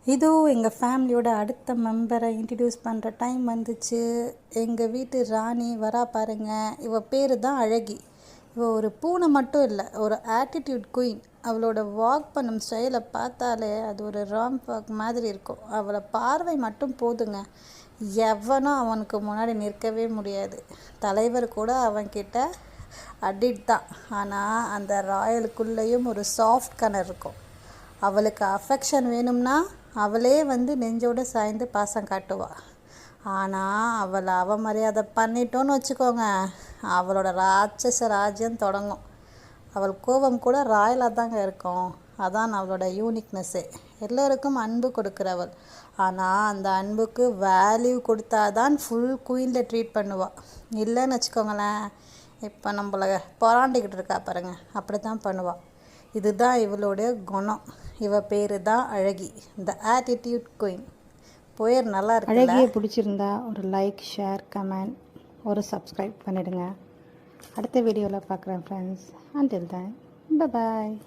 இதோ எங்கள் ஃபேமிலியோட அடுத்த மெம்பரை இன்ட்ரடியூஸ் பண்ணுற டைம் வந்துச்சு. எங்கள் வீட்டு ராணி வரா பாருங்க. இவள் பேர் தான் அழகி. இவள் ஒரு பூனை மட்டும் இல்லை, ஒரு ஆட்டிடியூட் குயின். அவளோட வாக் பண்ணும் ஸ்டைலை பார்த்தாலே அது ஒரு ராம் வாக் மாதிரி இருக்கும். அவளை பார்வை மட்டும் போதுங்க, எவனும் அவனுக்கு முன்னாடி நிற்கவே முடியாது. தலைவர் கூட அவன்கிட்ட அடிட் தான். ஆனால் அந்த ராயலுக்குள்ளேயும் ஒரு சாஃப்ட் கனர் இருக்கும். அவளுக்கு அஃபெக்ஷன் வேணும்னா அவளே வந்து நெஞ்சோடு சாய்ந்து பாசம் காட்டுவாள். ஆனால் அவளை அவமரியாதை பண்ணிட்டோன்னு வச்சுக்கோங்க, அவளோட ராட்சச ராஜ்யம் தொடங்கும். அவள் கோபம் கூட ராயலாக தாங்க இருக்கும். அதான் அவளோட யூனிக்னஸ்ஸே. எல்லோருக்கும் அன்பு கொடுக்குறவள். ஆனால் அந்த அன்புக்கு வேல்யூ கொடுத்தாதான் ஃபுல் குயினில் ட்ரீட் பண்ணுவாள். இல்லைன்னு வச்சுக்கோங்களேன், இப்போ நம்மளை பொறாண்டிக்கிட்டு இருக்கா பாருங்க, அப்படி தான் பண்ணுவாள். இதுதான் இவளுடைய குணம். இவ பேர் தான் அழகி, இந்த ஆட்டிடியூட் குயின். பேர் நல்லா இருக்கு. அழகியை பிடிச்சிருந்தா ஒரு லைக், ஷேர், கமெண்ட், ஒரு சப்ஸ்கிரைப் பண்ணிடுங்க. அடுத்த வீடியோவில் பார்க்குறேன் friends. Until then, bye bye.